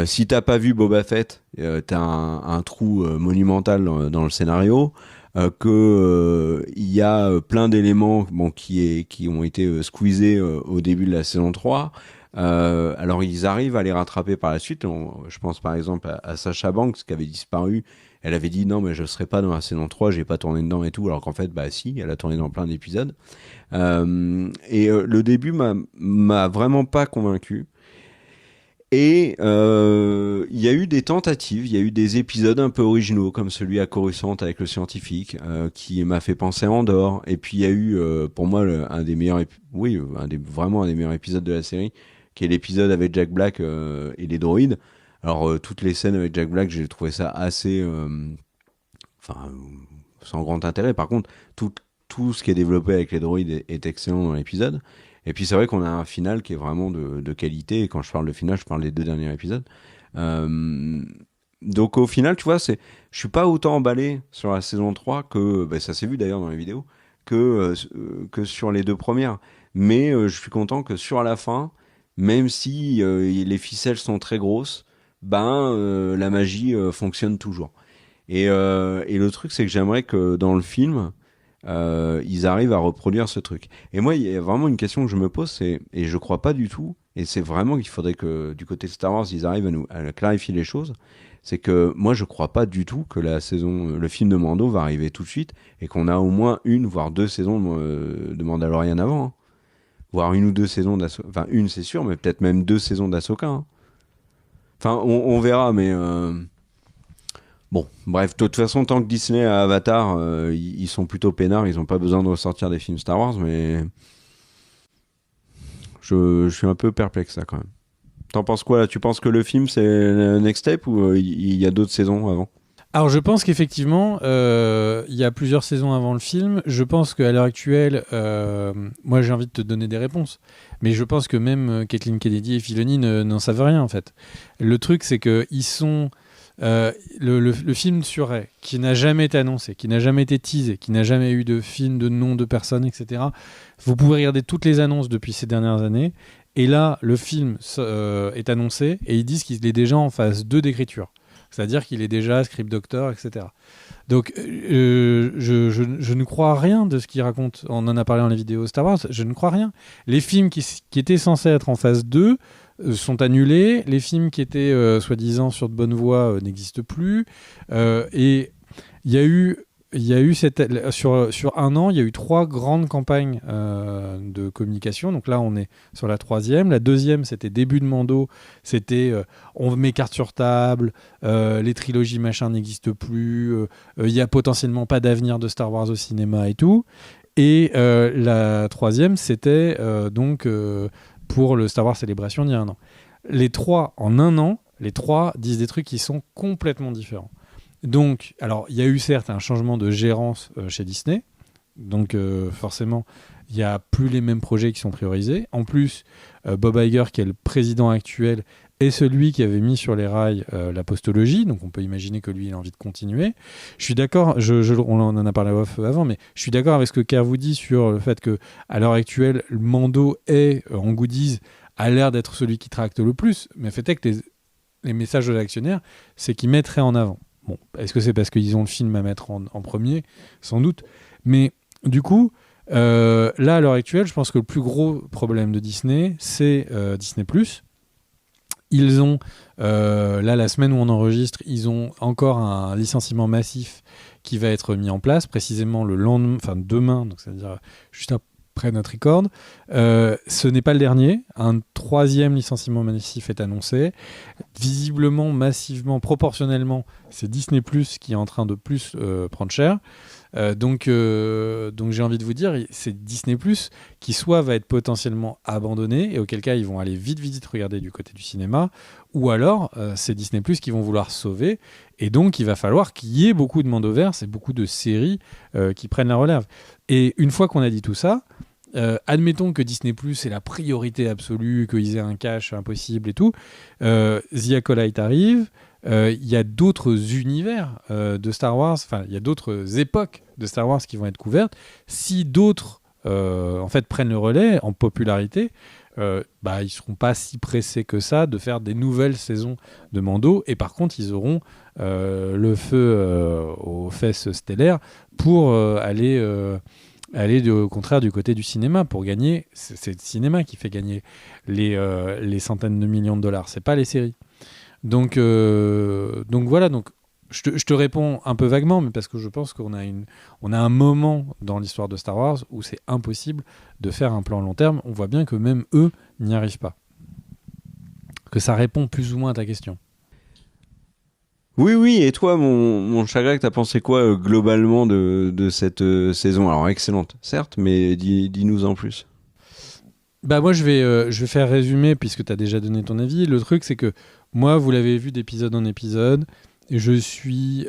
si t'as pas vu Boba Fett, t'as un trou monumental dans le scénario, il y a plein d'éléments qui ont été squeezés au début de la saison 3. Alors ils arrivent à les rattraper par la suite. Je pense par exemple à Sasha Banks qui avait disparu. Elle avait dit non mais je serai pas dans la saison 3, j'ai pas tourné dedans et tout, alors qu'en fait bah si, elle a tourné dans plein d'épisodes. Le début m'a vraiment pas convaincu. Et il y a eu des tentatives, il y a eu des épisodes un peu originaux comme celui à Coruscant avec le scientifique qui m'a fait penser à Andorre. Et puis il y a eu pour moi vraiment un des meilleurs épisodes de la série, qui est l'épisode avec Jack Black et les droïdes. Alors toutes les scènes avec Jack Black, j'ai trouvé ça assez, sans grand intérêt. Par contre, tout ce qui est développé avec les droïdes est excellent dans l'épisode. Et puis c'est vrai qu'on a un final qui est vraiment de qualité. Et quand je parle de final, je parle des 2 derniers épisodes. Donc au final, tu vois, je suis pas autant emballé sur la saison 3 que, ça s'est vu d'ailleurs dans les vidéos, que sur les 2 premières. Mais je suis content que sur la fin, même si les ficelles sont très grosses, la magie fonctionne toujours. Et le truc, c'est que j'aimerais que dans le film, ils arrivent à reproduire ce truc. Et moi, il y a vraiment une question que je me pose, et je crois pas du tout, et c'est vraiment qu'il faudrait que du côté de Star Wars, ils arrivent à clarifier les choses, c'est que moi, je crois pas du tout que le film de Mando va arriver tout de suite, et qu'on a au moins 1 voire 2 saisons de Mandalorian avant, hein. Voire 1 ou 2 saisons d'Ahsoka. Enfin, 1 c'est sûr, mais peut-être même 2 saisons d'Ahsoka, hein. Enfin, on verra, mais bon, bref, de toute façon, tant que Disney a Avatar, ils sont plutôt peinards, ils ont pas besoin de ressortir des films Star Wars, mais je suis un peu perplexe là quand même. T'en penses quoi là? Tu penses que le film c'est le next step ou il y a d'autres saisons avant? Alors je pense qu'effectivement, il y a plusieurs saisons avant le film. Je pense qu'à l'heure actuelle, moi j'ai envie de te donner des réponses, mais je pense que même Kathleen Kennedy et Filoni n'en savent rien en fait. Le truc c'est qu'ils sont... le film sur Rey, qui n'a jamais été annoncé, qui n'a jamais été teasé, qui n'a jamais eu de film, de nom de personne, etc. Vous pouvez regarder toutes les annonces depuis ces dernières années, et là, le film est annoncé, et ils disent qu'il est déjà en phase 2 d'écriture. c'est-à-dire qu'il est déjà script doctor, etc. Donc, je ne crois à rien de ce qu'il raconte. On en a parlé dans les vidéos Star Wars, je ne crois rien. Les films qui étaient censés être en phase 2 sont annulés. Les films qui étaient soi-disant sur de bonnes voies n'existent plus. Et il y a eu sur un an, il y a eu 3 grandes campagnes de communication. Donc là, on est sur la 3e. La 2e, c'était début de Mando. C'était on met carte sur table, les trilogies machin n'existent plus, il y a potentiellement pas d'avenir de Star Wars au cinéma et tout. Et la 3e, c'était donc pour le Star Wars Celebration il y a un an. Les 3 en un an, les 3 disent des trucs qui sont complètement différents. Donc, alors, il y a eu certes un changement de gérance chez Disney. Donc, forcément, il n'y a plus les mêmes projets qui sont priorisés. En plus, Bob Iger, qui est le président actuel, est celui qui avait mis sur les rails la postologie. Donc, on peut imaginer que lui, il a envie de continuer. Je suis d'accord, on en a parlé off avant, mais je suis d'accord avec ce que Kerr vous dit sur le fait qu'à l'heure actuelle, le Mando est, en goodies, a l'air d'être celui qui tracte le plus. Mais le fait est que les messages de l'actionnaire, c'est qu'ils mettraient en avant. Bon, est-ce que c'est parce qu'ils ont le film à mettre en premier ? Sans doute. Mais du coup, là, à l'heure actuelle, je pense que le plus gros problème de Disney, c'est Disney+. Ils ont, là, la semaine où on enregistre, ils ont encore un licenciement massif qui va être mis en place, précisément le lendemain, enfin demain, donc c'est-à-dire juste après notre record. Ce n'est pas le dernier. Un 3e licenciement massif est annoncé. Visiblement, massivement, proportionnellement, c'est Disney+ qui est en train de plus prendre cher. Donc j'ai envie de vous dire, c'est Disney+ qui soit va être potentiellement abandonné, et auquel cas ils vont aller vite regarder du côté du cinéma, ou alors c'est Disney+ qui vont vouloir sauver, et donc il va falloir qu'il y ait beaucoup de Mandoverse et beaucoup de séries qui prennent la relève. Et une fois qu'on a dit tout ça, admettons que Disney+ est la priorité absolue, qu'ils aient un cash impossible et tout, The Acolyte arrive. Il y a d'autres univers de Star Wars, enfin il y a d'autres époques de Star Wars qui vont être couvertes. Si d'autres en fait prennent le relais en popularité, ils seront pas si pressés que ça de faire des nouvelles saisons de Mando, et par contre ils auront le feu aux fesses stellaires pour aller au contraire du côté du cinéma pour gagner. C'est le cinéma qui fait gagner les centaines de millions de dollars, c'est pas les séries. Donc voilà, donc je te réponds un peu vaguement, mais parce que je pense qu'on a un moment dans l'histoire de Star Wars où c'est impossible de faire un plan long terme. On voit bien que même eux n'y arrivent pas. Que ça répond plus ou moins à ta question. Oui, et toi, mon Chagrin, t'as pensé quoi globalement de cette saison ? Alors excellente, certes, mais dis-nous en plus. Bah moi je vais faire résumer puisque tu as déjà donné ton avis. Le truc c'est que moi, vous l'avez vu d'épisode en épisode, je suis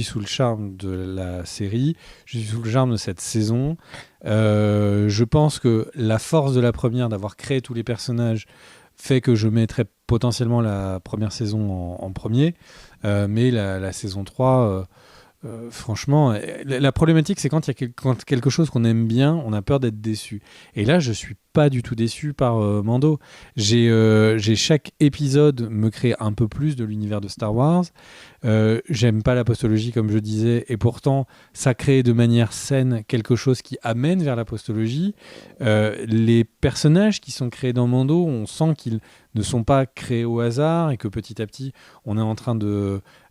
sous le charme de la série, je suis sous le charme de cette saison. Je pense que la force de la première, d'avoir créé tous les personnages, fait que je mettrais potentiellement la première saison en premier, mais la saison 3... franchement, la problématique, c'est quand il y a quelque chose qu'on aime bien, on a peur d'être déçu. Et là, je suis pas du tout déçu par Mando. J'ai chaque épisode me crée un peu plus de l'univers de Star Wars. J'aime pas la postologie, comme je disais, et pourtant, ça crée de manière saine quelque chose qui amène vers la postologie. Les personnages qui sont créés dans Mando, on sent qu'ils ne sont pas créés au hasard et que petit à petit, on est en train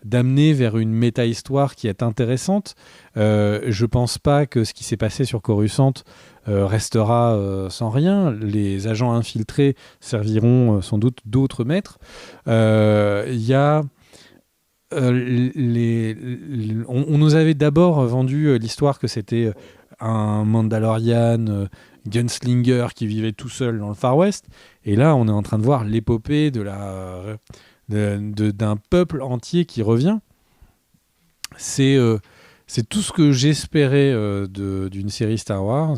d'amener vers une méta-histoire qui est intéressante. Je pense pas que ce qui s'est passé sur Coruscant restera sans rien. Les agents infiltrés serviront sans doute d'autres maîtres. Il y a... on nous avait d'abord vendu l'histoire que c'était un Mandalorian gunslinger qui vivait tout seul dans le Far West, et là on est en train de voir l'épopée d'un peuple entier qui revient. C'est tout ce que j'espérais d'une série Star Wars.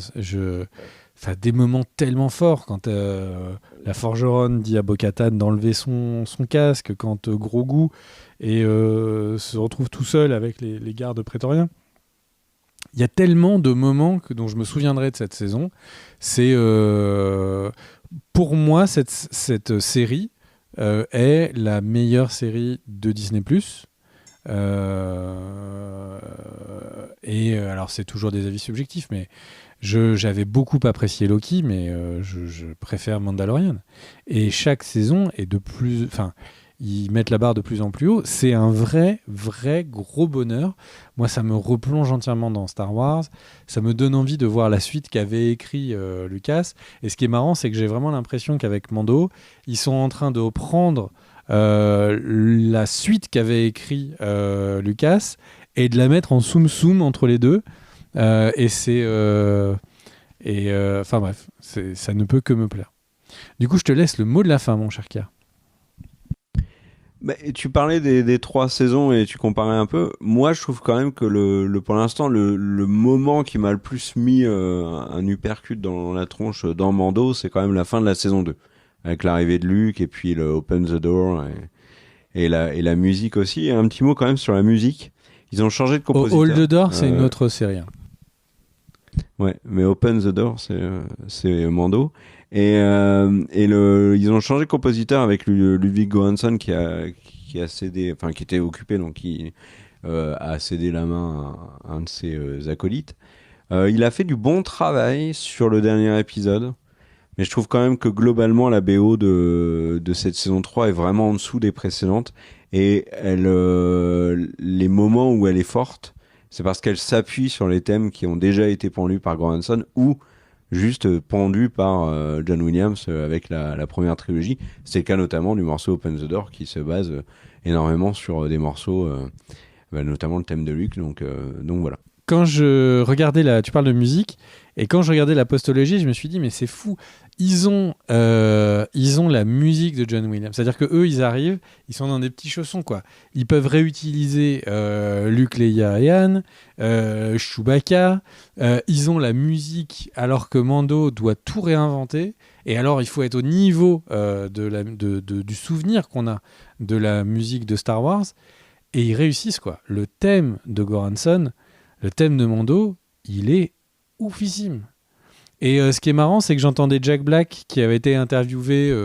Des moments tellement forts quand la forgeronne dit à Bo-Katan d'enlever son casque, quand Grogu se retrouve tout seul avec les gardes prétoriens. Il y a tellement de moments dont je me souviendrai de cette saison. C'est pour moi cette série est la meilleure série de Disney+. Alors c'est toujours des avis subjectifs, mais j'avais beaucoup apprécié Loki, mais je préfère Mandalorian. Et chaque saison est ils mettent la barre de plus en plus haut. C'est un vrai gros bonheur. Moi, ça me replonge entièrement dans Star Wars. Ça me donne envie de voir la suite qu'avait écrit Lucas. Et ce qui est marrant, c'est que j'ai vraiment l'impression qu'avec Mando, ils sont en train de prendre la suite qu'avait écrit Lucas et de la mettre en soum entre les deux. Enfin bref, ça ne peut que me plaire. Du coup, je te laisse le mot de la fin, mon cher Kia. Bah, tu parlais des 3 saisons et tu comparais un peu. Moi, je trouve quand même que pour l'instant, le moment qui m'a le plus mis un uppercut dans la tronche dans Mando, c'est quand même la fin de la saison 2. Avec l'arrivée de Luke et puis le Open the Door et la musique aussi. Et un petit mot quand même sur la musique. Ils ont changé de compositeur. All the Door, c'est une autre série. Ouais, mais Open the Door, c'est Mando. Ils ont changé de compositeur avec Ludwig Göransson qui a cédé, enfin qui était occupé, donc qui a cédé la main à un de ses acolytes. Il a fait du bon travail sur le dernier épisode, mais je trouve quand même que globalement la BO de cette saison 3 est vraiment en dessous des précédentes, et les moments où elle est forte, c'est parce qu'elle s'appuie sur les thèmes qui ont déjà été pondus par Göransson ou juste pendu par John Williams avec la première trilogie. C'est le cas notamment du morceau Open the Door qui se base énormément sur des morceaux, notamment le thème de Luke. Donc voilà. Quand je regardais tu parles de musique, et quand je regardais la postologie, je me suis dit mais c'est fou. Ils ont la musique de John Williams. C'est-à-dire que eux, ils arrivent, ils sont dans des petits chaussons, quoi. Ils peuvent réutiliser Luke, Leia et Han, Chewbacca. Ils ont la musique, alors que Mando doit tout réinventer. Et alors, il faut être au niveau du souvenir qu'on a de la musique de Star Wars. Et ils réussissent, quoi. Le thème de Göransson, le thème de Mando, il est oufissime. Et ce qui est marrant, c'est que j'entendais Jack Black qui avait été interviewé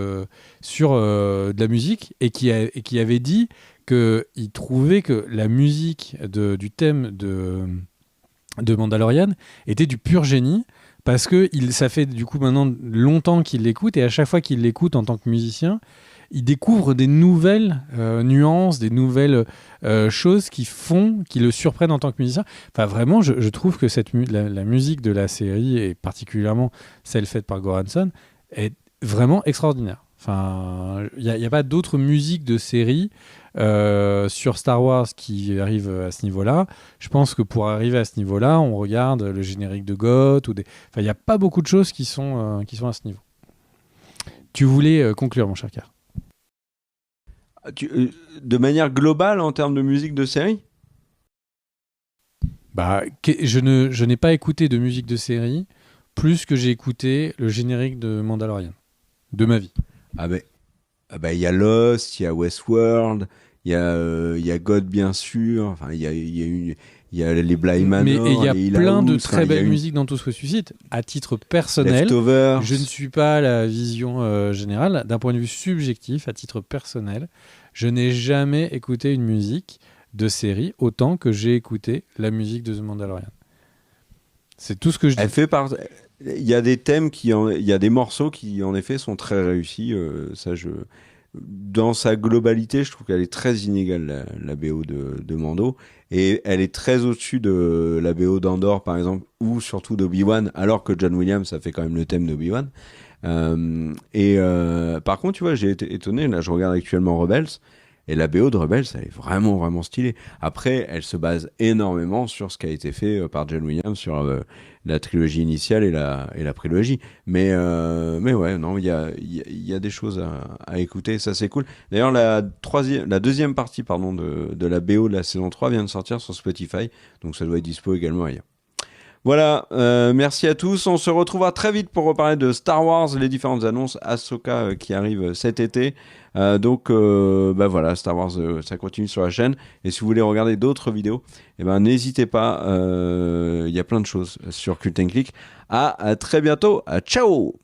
sur de la musique et qui avait dit qu'il trouvait que la musique du thème de Mandalorian était du pur génie, parce que ça fait du coup maintenant longtemps qu'il l'écoute, et à chaque fois qu'il l'écoute en tant que musicien, il découvre des nouvelles nuances, des nouvelles choses qui le surprennent en tant que musicien. Enfin, vraiment, je trouve que la musique de la série, et particulièrement celle faite par Göransson, est vraiment extraordinaire. Enfin, il n'y a pas d'autres musiques de série sur Star Wars qui arrivent à ce niveau-là. Je pense que pour arriver à ce niveau-là, on regarde le générique de Goth enfin, il n'y a pas beaucoup de choses qui sont à ce niveau. Tu voulais conclure, mon cher Car. De manière globale en termes de musique de série ? Je n'ai pas écouté de musique de série plus que j'ai écouté le générique de Mandalorian de ma vie. Il y a Lost, il y a Westworld, il y a God bien sûr, enfin il y a les Bly Manor, mais il y a plein de très belles musiques dans Tout ce que suscite. À titre personnel, Leftovers. Je ne suis pas la vision générale. D'un point de vue subjectif, à titre personnel, je n'ai jamais écouté une musique de série autant que j'ai écouté la musique de The Mandalorian. C'est tout ce que je dis. Il y a des thèmes il y a des morceaux qui en effet sont très réussis. Dans sa globalité, je trouve qu'elle est très inégale, la BO de Mando, et elle est très au-dessus de la BO d'Andor par exemple, ou surtout d'Obi-Wan, alors que John Williams a fait quand même le thème d'Obi-Wan. Par contre, tu vois, j'ai été étonné. Là, je regarde actuellement Rebels, et la BO de Rebels, elle est vraiment, vraiment stylée. Après, elle se base énormément sur ce qui a été fait par John Williams sur la trilogie initiale et la prélogie. Mais ouais, non, il y a des choses à écouter, ça c'est cool. D'ailleurs, la deuxième partie, de la BO de la saison 3 vient de sortir sur Spotify, donc ça doit être dispo également ailleurs. Voilà, merci à tous. On se retrouvera très vite pour reparler de Star Wars, les différentes annonces, Ahsoka qui arrive cet été. Donc voilà, Star Wars, ça continue sur la chaîne. Et si vous voulez regarder d'autres vidéos, n'hésitez pas. Il y a plein de choses sur Cult & Click. À très bientôt. Ciao.